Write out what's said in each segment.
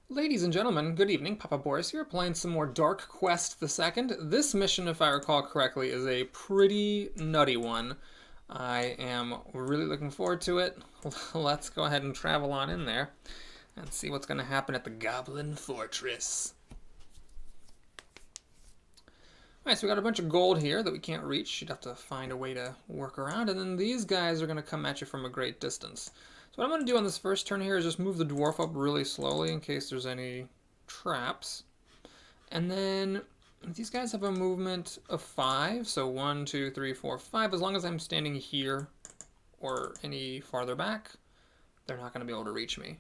Ladies and gentlemen, good evening. Papa Boris here, playing some more DarkQuest II. This mission, if I recall correctly, is a pretty nutty one. I am really looking forward to it. Let's go ahead and travel on in there and see what's going to happen at the Goblin Fortress. Alright, so we got a bunch of gold here that we can't reach. You'd have to find a way to work around. And then these guys are going to come at you from a great distance. So what I'm going to do on this first turn here is just move the dwarf up really slowly in case there's any traps. And then these guys have a movement of 5. So 1, 2, 3, 4, 5. As long as I'm standing here or any farther back, they're not going to be able to reach me.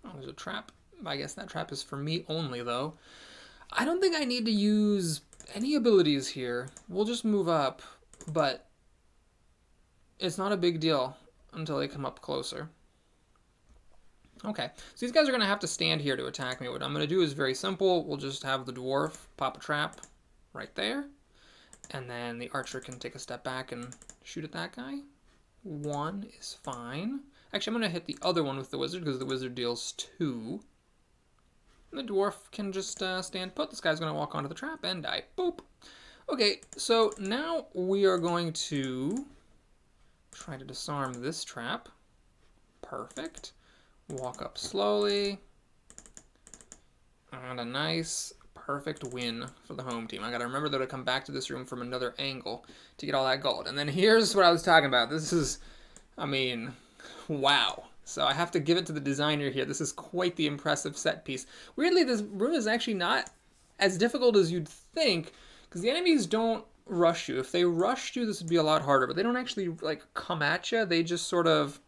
Oh, there's a trap. I guess that trap is for me only, though. I don't think I need to use any abilities here. We'll just move up, but it's not a big deal until they come up closer. Okay, so these guys are going to have to stand here to attack me. What I'm going to do is very simple. We'll just have the dwarf pop a trap right there, and then the archer can take a step back and shoot at that guy. 1 is fine. Actually, I'm going to hit the other one with the wizard because the wizard deals 2. The dwarf can just stand put. This guy's going to walk onto the trap and die. Boop. Okay, so now we are going to try to disarm this trap. Perfect. Walk up slowly. And a nice, perfect win for the home team. I got to remember, though, to come back to this room from another angle to get all that gold. And then here's what I was talking about. This is, I mean, wow. So I have to give it to the designer here. This is quite the impressive set piece. Weirdly, this room is actually not as difficult as you'd think, because the enemies don't rush you. If they rushed you, this would be a lot harder, but they don't actually like come at you. They just sort of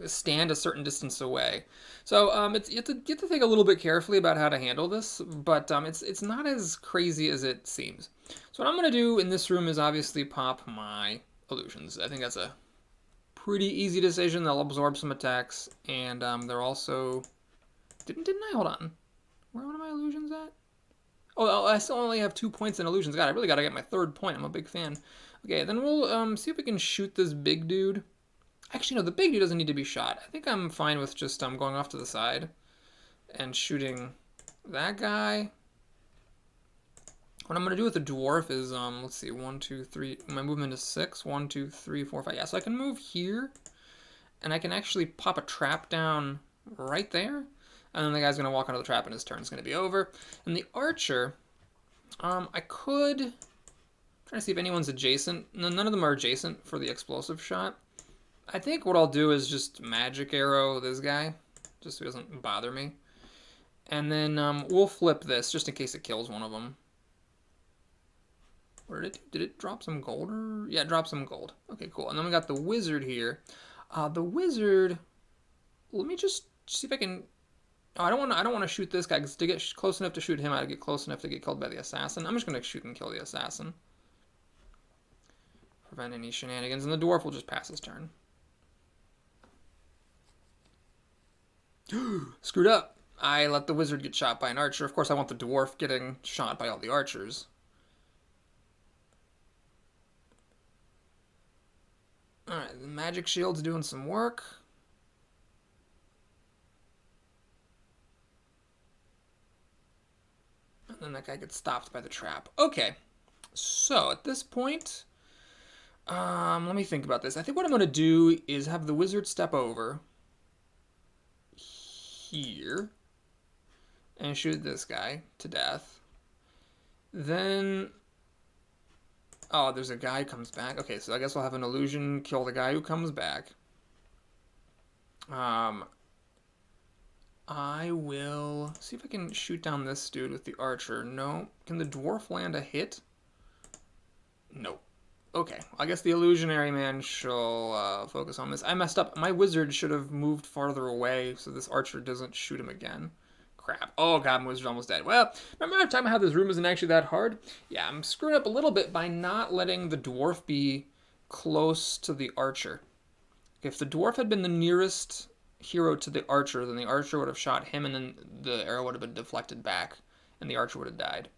stand a certain distance away. So you have to think a little bit carefully about how to handle this, but it's not as crazy as it seems. So what I'm going to do in this room is obviously pop my illusions. I think that's a pretty easy decision. They'll absorb some attacks, and they're also... Didn't I? Hold on. Where are my illusions at? Oh, I still only have 2 points in illusions. God, I really got to get my 3rd point. I'm a big fan. Okay, then we'll see if we can shoot this big dude. Actually, no, the big dude doesn't need to be shot. I think I'm fine with just going off to the side and shooting that guy. What I'm going to do with the dwarf is, let's see, 1, 2, 3. My movement is 6. 1, 2, 3, 4, 5. Yeah, so I can move here, and I can actually pop a trap down right there, and then the guy's going to walk onto the trap, and his turn's going to be over. And the archer, I could try to see if anyone's adjacent. No, none of them are adjacent for the explosive shot. I think what I'll do is just magic arrow this guy, just so he doesn't bother me. And then we'll flip this, just in case it kills one of them. What did it do? Did it drop some gold? Or... Yeah, it dropped some gold. Okay, cool. And then we got the wizard here. The wizard... Let me just see if I can... Oh, I don't want to shoot this guy, because to get close enough to shoot him, I gotta get close enough to get killed by the assassin. I'm just going to shoot and kill the assassin. Prevent any shenanigans. And the dwarf will just pass his turn. Screwed up. I let the wizard get shot by an archer. Of course, I want the dwarf getting shot by all the archers. Alright, the magic shield's doing some work. And then that guy gets stopped by the trap. Okay, so at this point, let me think about this. I think what I'm going to do is have the wizard step over here and shoot this guy to death. Then... Oh, there's a guy who comes back. Okay, so I guess we'll have an illusion kill the guy who comes back. I will see if I can shoot down this dude with the archer. No. Can the dwarf land a hit? No. Okay, I guess the illusionary man shall focus on this. I messed up. My wizard should have moved farther away so this archer doesn't shoot him again. Crap. Oh god, my wizard's almost dead. Well, remember I was talking about how this room isn't actually that hard? Yeah, I'm screwing up a little bit by not letting the dwarf be close to the archer. If the dwarf had been the nearest hero to the archer, then the archer would have shot him, and then the arrow would have been deflected back, and the archer would have died.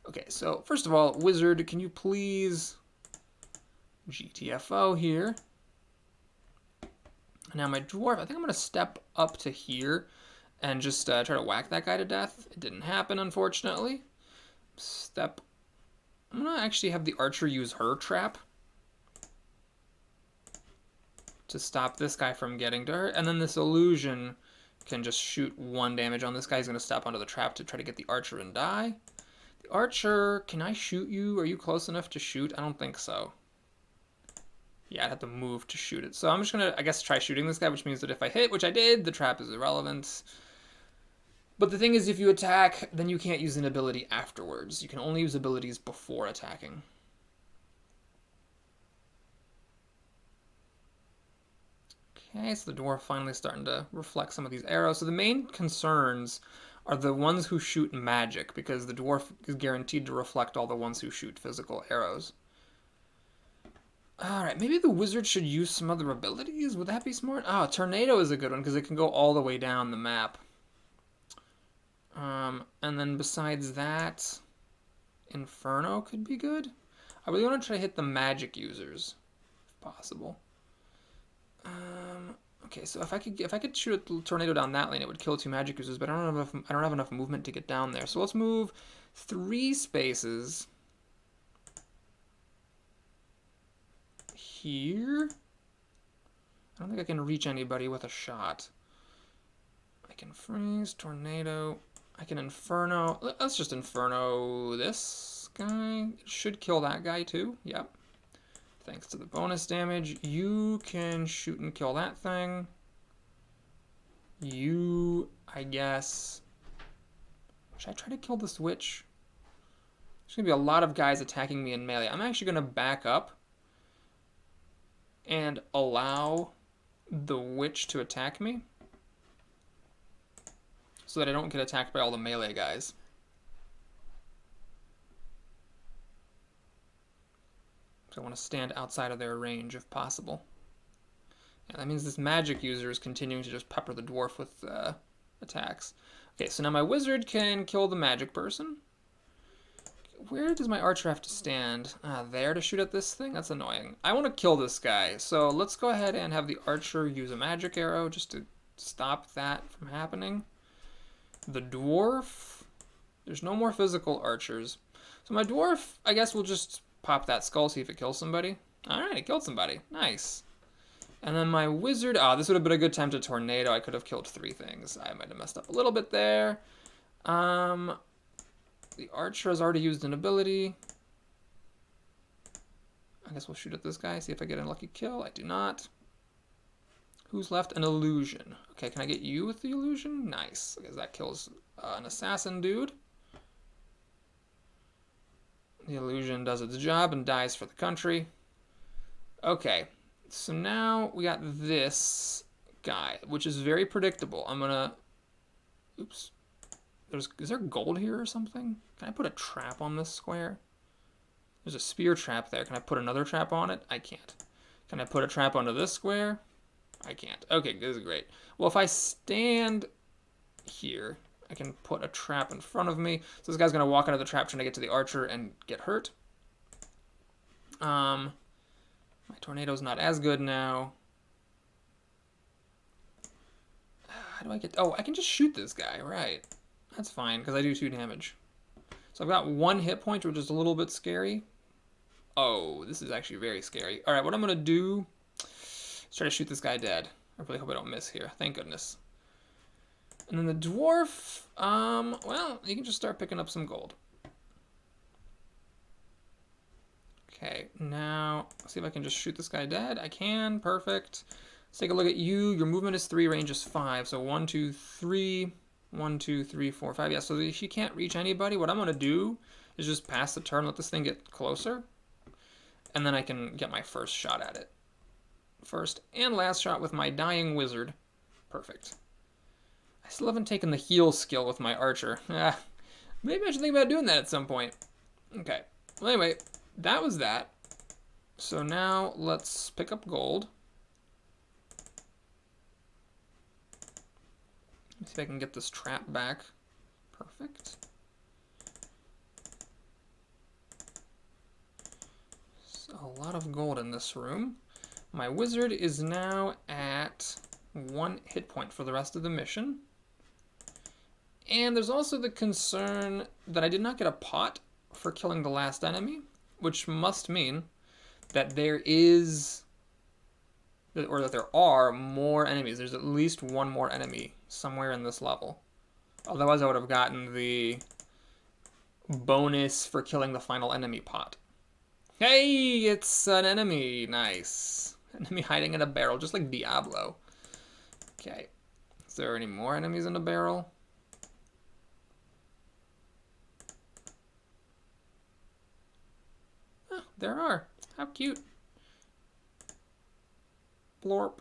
Okay, so first of all, wizard, can you please GTFO here? Now my dwarf, I think I'm going to step up to here and just try to whack that guy to death. It didn't happen, unfortunately. I'm gonna actually have the archer use her trap to stop this guy from getting to her, and then this illusion can just shoot 1 damage on this guy. He's gonna step onto the trap to try to get the archer and die. The archer, can I shoot you? Are you close enough to shoot? I don't think so. Yeah, I'd have to move to shoot it. So I'm just gonna, I guess, try shooting this guy, which means that if I hit, which I did, the trap is irrelevant. But the thing is, if you attack, then you can't use an ability afterwards. You can only use abilities before attacking. Okay, so the dwarf finally starting to reflect some of these arrows. So the main concerns are the ones who shoot magic, because the dwarf is guaranteed to reflect all the ones who shoot physical arrows. Alright, maybe the wizard should use some other abilities? Would that be smart? Oh, tornado is a good one, because it can go all the way down the map. And then besides that, Inferno could be good. I really want to try to hit the magic users, if possible. Okay, so if I could shoot a tornado down that lane, it would kill 2 magic users, but I don't have enough movement to get down there. So let's move 3 spaces here. I don't think I can reach anybody with a shot. I can freeze, tornado. I can Inferno. Let's just Inferno this guy. It should kill that guy too. Yep. Thanks to the bonus damage. You can shoot and kill that thing. You, I guess... Should I try to kill this witch? There's going to be a lot of guys attacking me in melee. I'm actually going to back up and allow the witch to attack me, so that I don't get attacked by all the melee guys. So I want to stand outside of their range if possible. Yeah, that means this magic user is continuing to just pepper the dwarf with attacks. Okay, so now my wizard can kill the magic person. Where does my archer have to stand? There to shoot at this thing? That's annoying. I want to kill this guy, so let's go ahead and have the archer use a magic arrow just to stop that from happening. The dwarf, there's no more physical archers. So my dwarf, I guess we'll just pop that skull, see if it kills somebody. Alright, it killed somebody. Nice. And then my wizard, this would have been a good time to tornado. I could have killed 3 things. I might have messed up a little bit there. The archer has already used an ability. I guess we'll shoot at this guy, see if I get a lucky kill. I do not. Who's left? An illusion. Okay, can I get you with the illusion? Nice, because that kills an assassin dude. The illusion does its job and dies for the country. Okay, so now we got this guy, which is very predictable. I'm gonna... Oops. Is there gold here or something? Can I put a trap on this square? There's a spear trap there. Can I put another trap on it? I can't. Can I put a trap onto this square? I can't. Okay, this is great. Well, if I stand here, I can put a trap in front of me. So this guy's going to walk into the trap trying to get to the archer and get hurt. My tornado's not as good now. How do I get... Oh, I can just shoot this guy, right. That's fine, because I do 2 damage. So I've got 1 hit point, which is a little bit scary. Oh, this is actually very scary. All right, what I'm going to do... Let's try to shoot this guy dead. I really hope I don't miss here. Thank goodness. And then the dwarf, well, you can just start picking up some gold. Okay, now, let's see if I can just shoot this guy dead. I can, perfect. Let's take a look at you. Your movement is 3, range is 5. So 1, 2, 3, 1, 2, 3, 4, 5. Yeah, so if you can't reach anybody, what I'm going to do is just pass the turn, let this thing get closer, and then I can get my first shot at it. First and last shot with my dying wizard. Perfect. I still haven't taken the heal skill with my archer. Maybe I should think about doing that at some point. Okay. Well, anyway, that was that. So now let's pick up gold. Let's see if I can get this trap back. Perfect. So a lot of gold in this room. My wizard is now at 1 hit point for the rest of the mission. And there's also the concern that I did not get a pot for killing the last enemy, which must mean that there is, or that there are more enemies. There's at least one more enemy somewhere in this level. Otherwise, I would have gotten the bonus for killing the final enemy pot. Hey, it's an enemy. Nice. Enemy hiding in a barrel, just like Diablo. Okay. Is there any more enemies in the barrel? Oh, there are. How cute. Blorp.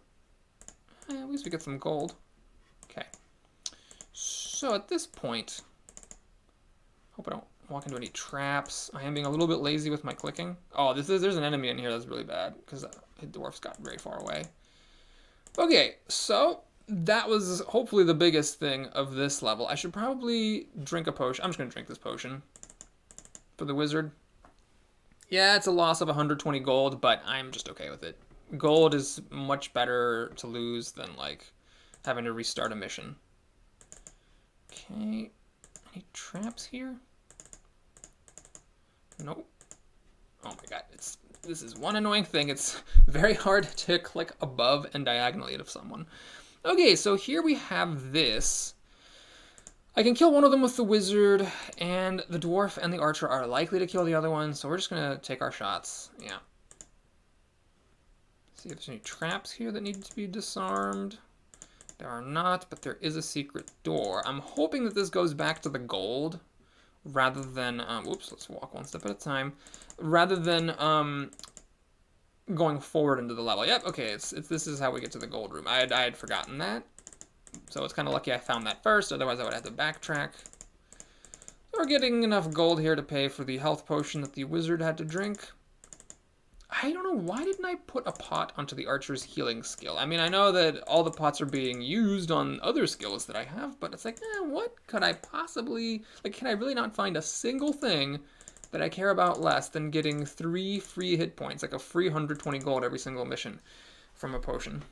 At least we get some gold. Okay. So at this point, hope I don't walk into any traps. I am being a little bit lazy with my clicking. Oh, there's an enemy in here that's really bad because the dwarf's got very far away. Okay, so that was hopefully the biggest thing of this level. I should probably drink a potion. I'm just going to drink this potion for the wizard. Yeah, it's a loss of 120 gold, but I'm just okay with it. Gold is much better to lose than, like, having to restart a mission. Okay, any traps here? Nope. Oh my god, this is one annoying thing. It's very hard to click above and diagonally of someone. Okay, so here we have this. I can kill one of them with the wizard, and the dwarf and the archer are likely to kill the other one, so we're just gonna take our shots. Yeah. See if there's any traps here that need to be disarmed. There are not, but there is a secret door. I'm hoping that this goes back to the gold rather than, oops, let's walk one step at a time, rather than going forward into the level. Yep, okay, this is how we get to the gold room. I had forgotten that, so it's kind of lucky I found that first, otherwise I would have to backtrack. We're getting enough gold here to pay for the health potion that the wizard had to drink. I don't know, why didn't I put a pot onto the archer's healing skill? I mean, I know that all the pots are being used on other skills that I have, but it's like, what could I possibly... Like, can I really not find a single thing that I care about less than getting 3 free hit points, like a free 120 gold every single mission from a potion?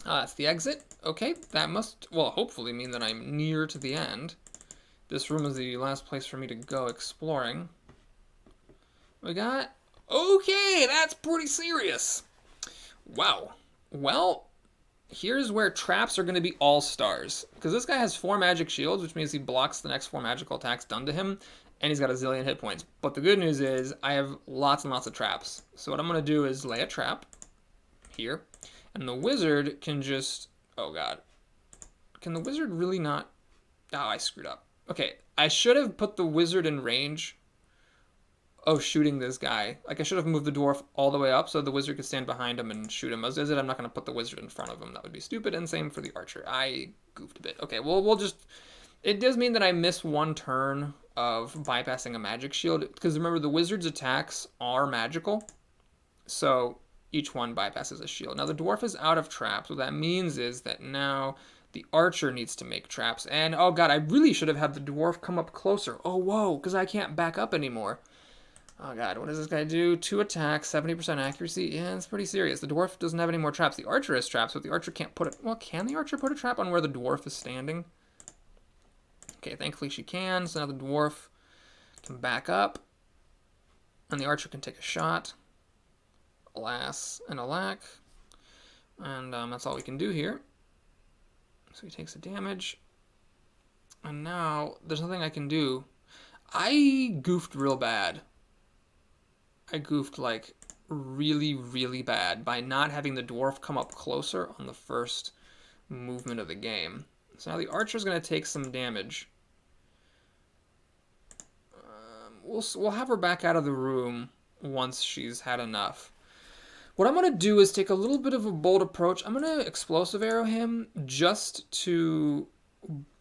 That's the exit. Okay, that must, well, hopefully mean that I'm near to the end. This room is the last place for me to go exploring. We got... Okay, that's pretty serious. Wow. Well, here's where traps are going to be all stars. Because this guy has 4 magic shields, which means he blocks the next 4 magical attacks done to him. And he's got a zillion hit points. But the good news is I have lots and lots of traps. So what I'm going to do is lay a trap here. And the wizard can just... Oh, God. Can the wizard really not... Oh, I screwed up. Okay, I should have put the wizard in range of shooting this guy. Like, I should have moved the dwarf all the way up so the wizard could stand behind him and shoot him. As is it, I'm not going to put the wizard in front of him. That would be stupid, and same for the archer. I goofed a bit. Okay, well, we'll just... It does mean that I miss one turn of bypassing a magic shield, because remember, the wizard's attacks are magical, so each one bypasses a shield. Now, the dwarf is out of traps. What that means is that now the archer needs to make traps, and, oh god, I really should have had the dwarf come up closer. Oh, whoa, because I can't back up anymore. Oh god, what does this guy do? 2 attacks, 70% accuracy. Yeah, it's pretty serious. The dwarf doesn't have any more traps. The archer has traps, but the archer can't put it... Well, can the archer put a trap on where the dwarf is standing? Okay, thankfully she can. So now the dwarf can back up. And the archer can take a shot. Alas and alack. And that's all we can do here. So he takes the damage. And now there's nothing I can do. I goofed real bad. I goofed, like, really, really bad by not having the dwarf come up closer on the first movement of the game. So now the archer's going to take some damage. We'll have her back out of the room once she's had enough. What I'm going to do is take a little bit of a bold approach. I'm going to explosive arrow him just to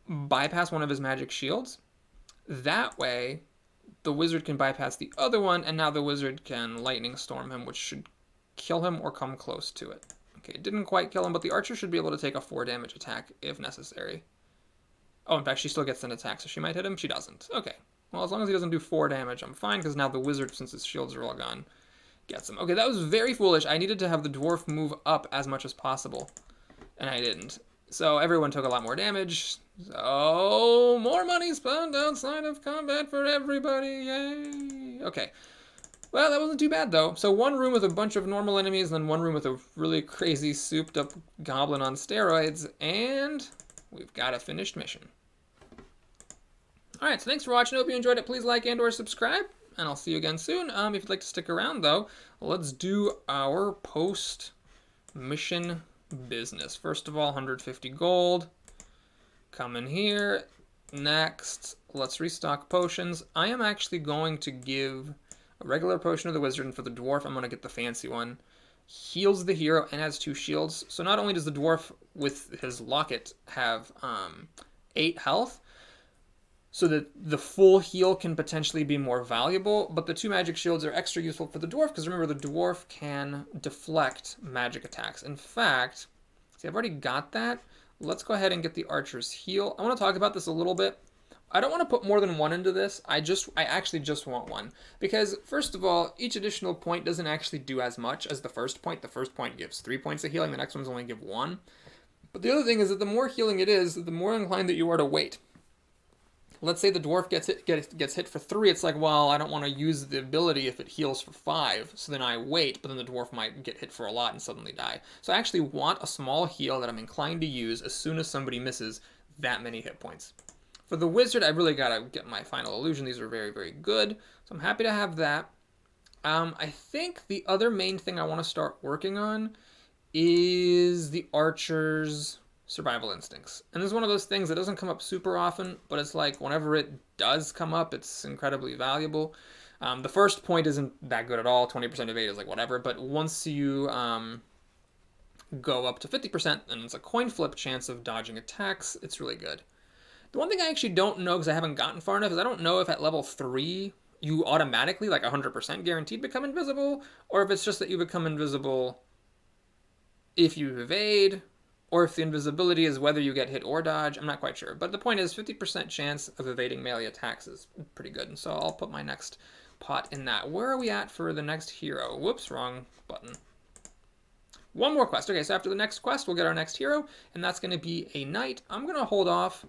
bypass one of his magic shields. That way, the wizard can bypass the other one, and now the wizard can lightning storm him, which should kill him or come close to it. Okay, it didn't quite kill him, but the archer should be able to take a 4 damage attack if necessary. Oh, in fact, she still gets an attack, so she might hit him. She doesn't. Okay. Well, as long as he doesn't do 4 damage, I'm fine, because now the wizard, since his shields are all gone, gets him. Okay, that was very foolish. I needed to have the dwarf move up as much as possible, and I didn't. So everyone took a lot more damage. So more money spent outside of combat for everybody. Yay! Okay. Well, that wasn't too bad though. So one room with a bunch of normal enemies, and then one room with a really crazy souped up goblin on steroids, and we've got a finished mission. Alright, so thanks for watching. I hope you enjoyed it. Please like and or subscribe, and I'll see you again soon. If you'd like to stick around though, let's do our post-mission business. First of all, 150 gold. Come in here. Next, let's restock potions. I am actually going to give a regular potion of the wizard, and for the dwarf, I'm going to get the fancy one. Heals the hero and has 2 shields. So not only does the dwarf with his locket have 8 health, so that the full heal can potentially be more valuable, but the 2 magic shields are extra useful for the dwarf, because remember, the dwarf can deflect magic attacks. In fact, see, I've already got that. Let's go ahead and get the archer's heal. I want to talk about this a little bit. I don't want to put more than 1 into this. I actually just want 1. Because, first of all, each additional point doesn't actually do as much as the first point. The first point gives 3 points of healing, the next one's only give 1. But the other thing is that the more healing it is, the more inclined that you are to wait. Let's say the dwarf gets hit for 3, it's like, well, I don't want to use the ability if it heals for 5, so then I wait, but then the dwarf might get hit for a lot and suddenly die. So I actually want a small heal that I'm inclined to use as soon as somebody misses that many hit points. For the wizard, I really got to get my final illusion. These are very, very good, so I'm happy to have that. I think the other main thing I want to start working on is the archer's survival instincts. And this is one of those things that doesn't come up super often, but it's like whenever it does come up, it's incredibly valuable. The first point isn't that good at all. 20% evade is like whatever, but once you go up to 50%, and it's a coin flip chance of dodging attacks, it's really good. The one thing I actually don't know, because I haven't gotten far enough, is I don't know if at level 3 you automatically, like 100% guaranteed, become invisible, or if it's just that you become invisible if you evade, or if the invisibility is whether you get hit or dodge. I'm not quite sure. But the point is 50% chance of evading melee attacks is pretty good. And so I'll put my next pot in that. Where are we at for the next hero? Whoops, wrong button. One more quest. Okay, so after the next quest, we'll get our next hero, and that's going to be a knight. I'm going to hold off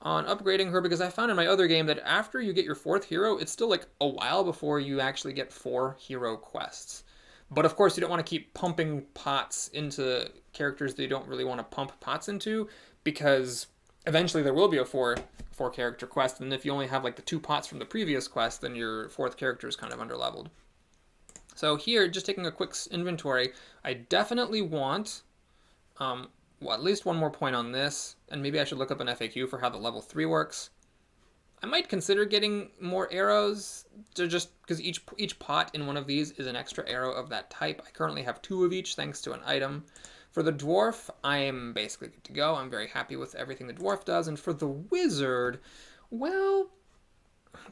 on upgrading her because I found in my other game that after you get your 4th hero, it's still like a while before you actually get 4 hero quests. But of course, you don't want to keep pumping pots into characters that you don't really want to pump pots into, because eventually there will be a 4 character quest, and if you only have like the 2 pots from the previous quest, then your 4th character is kind of underleveled. So here, just taking a quick inventory, I definitely want well, at least 1 more point on this, and maybe I should look up an FAQ for how the level 3 works. I might consider getting more arrows, just because each pot in one of these is an extra arrow of that type. I currently have 2 of each thanks to an item. For the dwarf, I am basically good to go. I'm very happy with everything the dwarf does. And for the wizard, well,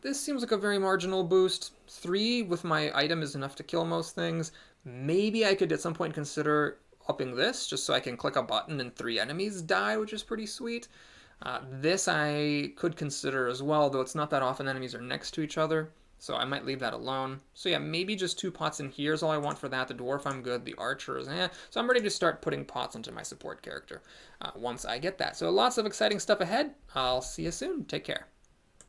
this seems like a very marginal boost. 3 with my item is enough to kill most things. Maybe I could at some point consider upping this, just so I can click a button and 3 enemies die, which is pretty sweet. This I could consider as well, though it's not that often enemies are next to each other, so I might leave that alone. So yeah, maybe just 2 pots in here is all I want for that. The dwarf I'm good, the archer is So I'm ready to start putting pots into my support character once I get that. So lots of exciting stuff ahead. I'll see you soon. Take care.